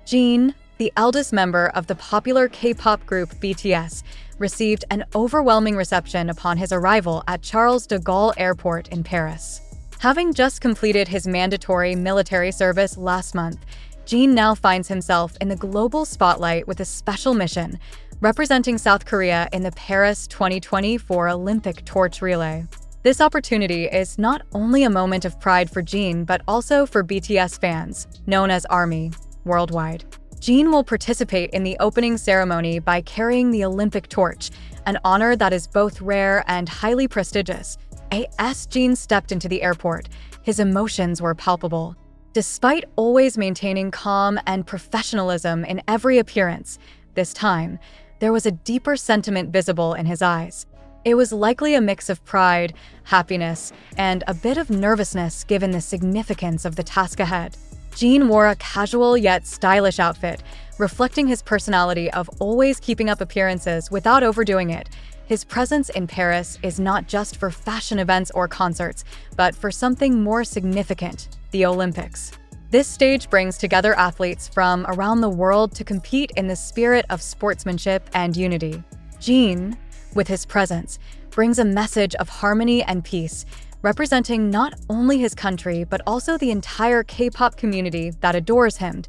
Jin, the eldest member of the popular K-pop group BTS, received an overwhelming reception upon his arrival at Charles de Gaulle Airport in Paris. Having just completed his mandatory military service last month, Jin now finds himself in the global spotlight with a special mission, representing South Korea in the Paris 2024 Olympic torch relay. This opportunity is not only a moment of pride for Jin but also for BTS fans, known as ARMY, worldwide. Jin will participate in the opening ceremony by carrying the Olympic torch, an honor that is both rare and highly prestigious. As Jin stepped into the airport, his emotions were palpable. Despite always maintaining calm and professionalism in every appearance, this time, there was a deeper sentiment visible in his eyes. It was likely a mix of pride, happiness, and a bit of nervousness given the significance of the task ahead. Jin wore a casual yet stylish outfit, reflecting his personality of always keeping up appearances without overdoing it. His presence in Paris is not just for fashion events or concerts, but for something more significant, the Olympics. This stage brings together athletes from around the world to compete in the spirit of sportsmanship and unity. Jin, with his presence, brings a message of harmony and peace, representing not only his country but also the entire K-pop community that adores him.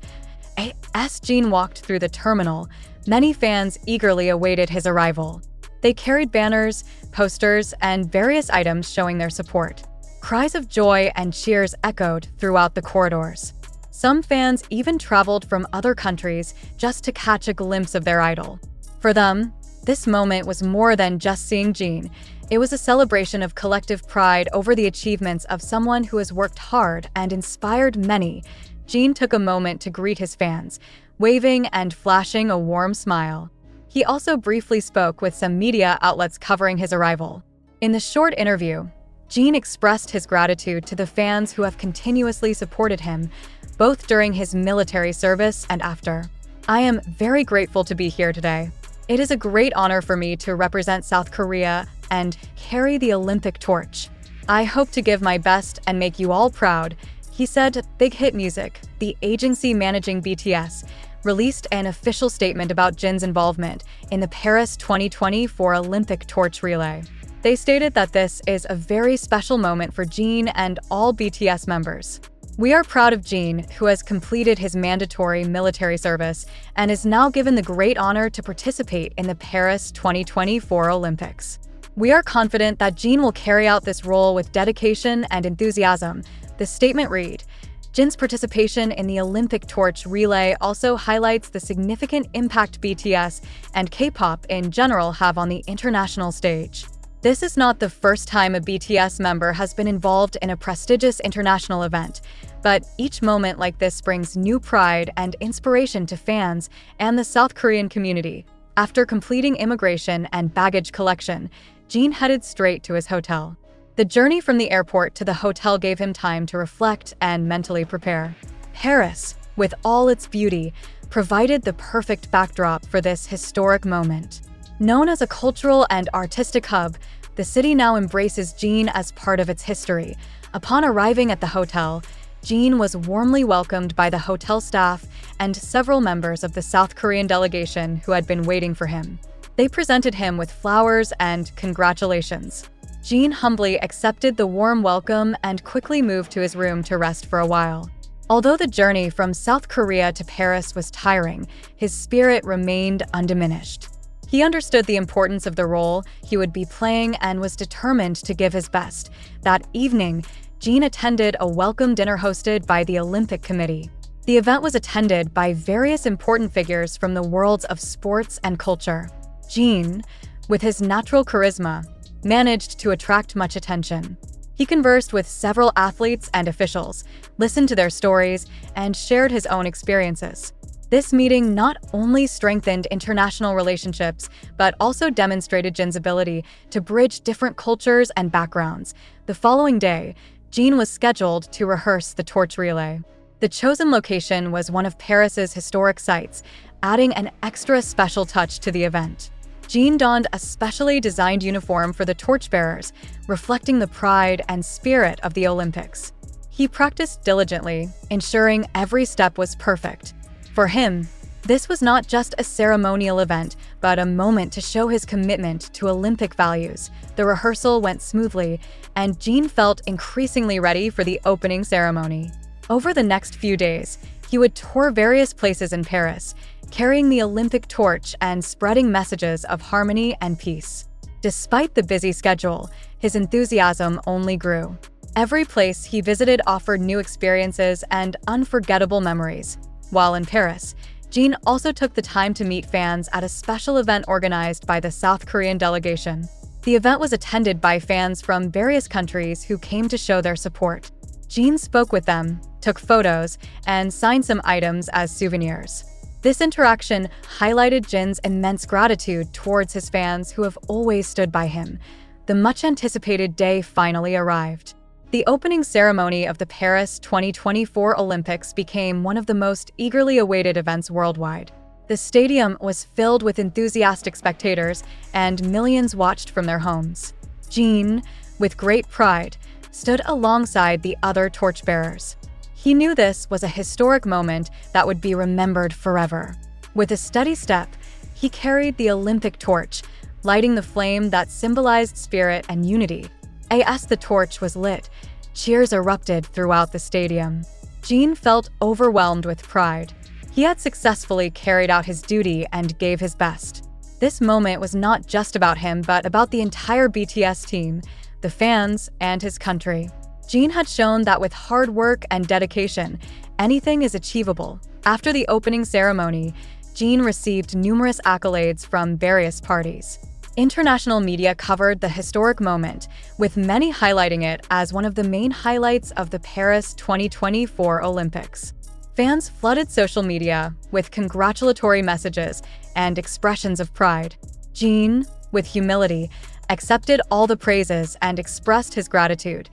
As Jin walked through the terminal, many fans eagerly awaited his arrival. They carried banners, posters, and various items showing their support. Cries of joy and cheers echoed throughout the corridors. Some fans even traveled from other countries just to catch a glimpse of their idol. For them, this moment was more than just seeing Jin. It was a celebration of collective pride over the achievements of someone who has worked hard and inspired many. Jin took a moment to greet his fans, waving and flashing a warm smile. He also briefly spoke with some media outlets covering his arrival. In the short interview, Jin expressed his gratitude to the fans who have continuously supported him, both during his military service and after. "I am very grateful to be here today. It is a great honor for me to represent South Korea and carry the Olympic torch. I hope to give my best and make you all proud," he said. Big Hit Music, the agency managing BTS, released an official statement about Jin's involvement in the Paris 2024 Olympic torch relay. They stated that this is a very special moment for Jin and all BTS members. "We are proud of Jin, who has completed his mandatory military service and is now given the great honor to participate in the Paris 2024 Olympics. We are confident that Jin will carry out this role with dedication and enthusiasm," the statement read. Jin's participation in the Olympic torch relay also highlights the significant impact BTS and K-pop in general have on the international stage. This is not the first time a BTS member has been involved in a prestigious international event, but each moment like this brings new pride and inspiration to fans and the South Korean community. After completing immigration and baggage collection, Jin headed straight to his hotel. The journey from the airport to the hotel gave him time to reflect and mentally prepare. Paris, with all its beauty, provided the perfect backdrop for this historic moment. Known as a cultural and artistic hub, the city now embraces Jin as part of its history. Upon arriving at the hotel, Jin was warmly welcomed by the hotel staff and several members of the South Korean delegation who had been waiting for him. They presented him with flowers and congratulations. Jin humbly accepted the warm welcome and quickly moved to his room to rest for a while. Although the journey from South Korea to Paris was tiring, his spirit remained undiminished. He understood the importance of the role he would be playing and was determined to give his best. That evening, Jin attended a welcome dinner hosted by the Olympic Committee. The event was attended by various important figures from the worlds of sports and culture. Jin, with his natural charisma, managed to attract much attention. He conversed with several athletes and officials, listened to their stories, and shared his own experiences. This meeting not only strengthened international relationships, but also demonstrated Jin's ability to bridge different cultures and backgrounds. The following day, Jin was scheduled to rehearse the torch relay. The chosen location was one of Paris's historic sites, adding an extra special touch to the event. Jin donned a specially designed uniform for the Torchbearers, reflecting the pride and spirit of the Olympics. He practiced diligently, ensuring every step was perfect. For him, this was not just a ceremonial event, but a moment to show his commitment to Olympic values. The rehearsal went smoothly, and Jin felt increasingly ready for the opening ceremony. Over the next few days, he would tour various places in Paris, carrying the Olympic torch and spreading messages of harmony and peace. Despite the busy schedule, his enthusiasm only grew. Every place he visited offered new experiences and unforgettable memories. While in Paris, Jin also took the time to meet fans at a special event organized by the South Korean delegation. The event was attended by fans from various countries who came to show their support. Jin spoke with them, took photos, and signed some items as souvenirs. This interaction highlighted Jin's immense gratitude towards his fans who have always stood by him. The much-anticipated day finally arrived. The opening ceremony of the Paris 2024 Olympics became one of the most eagerly awaited events worldwide. The stadium was filled with enthusiastic spectators, and millions watched from their homes. Jin, with great pride, stood alongside the other torchbearers. He knew this was a historic moment that would be remembered forever. With a steady step, he carried the Olympic torch, lighting the flame that symbolized spirit and unity. As the torch was lit, cheers erupted throughout the stadium. Jin felt overwhelmed with pride. He had successfully carried out his duty and gave his best. This moment was not just about him, but about the entire BTS team, the fans, and his country. Jin had shown that with hard work and dedication, anything is achievable. After the opening ceremony, Jin received numerous accolades from various parties. International media covered the historic moment, with many highlighting it as one of the main highlights of the Paris 2024 Olympics. Fans flooded social media with congratulatory messages and expressions of pride. Jin, with humility, accepted all the praises and expressed his gratitude.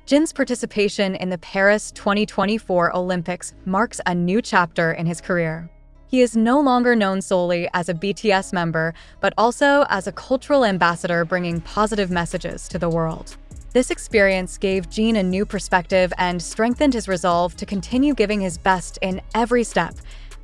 Jin's participation in the Paris 2024 Olympics marks a new chapter in his career. He is no longer known solely as a BTS member, but also as a cultural ambassador bringing positive messages to the world. This experience gave Jin a new perspective and strengthened his resolve to continue giving his best in every step.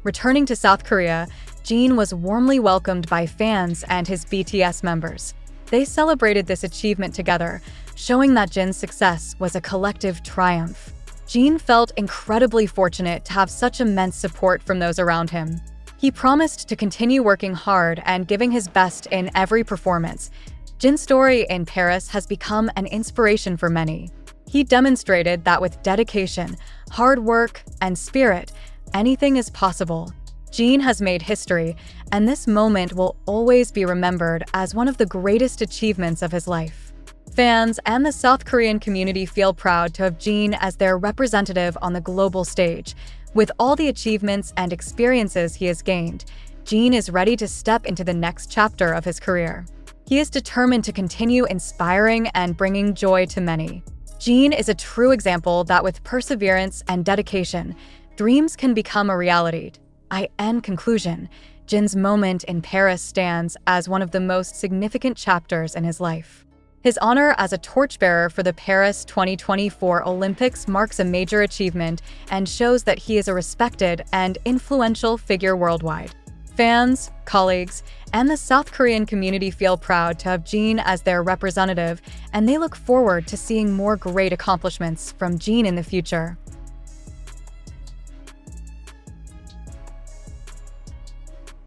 Returning to South Korea, Jin was warmly welcomed by fans and his BTS members. They celebrated this achievement together, showing that Jin's success was a collective triumph. Jin felt incredibly fortunate to have such immense support from those around him. He promised to continue working hard and giving his best in every performance. Jin's story in Paris has become an inspiration for many. He demonstrated that with dedication, hard work, and spirit, anything is possible. Jin has made history, and this moment will always be remembered as one of the greatest achievements of his life. Fans and the South Korean community feel proud to have Jin as their representative on the global stage. With all the achievements and experiences he has gained, Jin is ready to step into the next chapter of his career. He is determined to continue inspiring and bringing joy to many. Jin is a true example that with perseverance and dedication, dreams can become a reality. In conclusion, Jin's moment in Paris stands as one of the most significant chapters in his life. His honor as a torchbearer for the Paris 2024 Olympics marks a major achievement and shows that he is a respected and influential figure worldwide. Fans, colleagues, and the South Korean community feel proud to have Jin as their representative, and they look forward to seeing more great accomplishments from Jin in the future.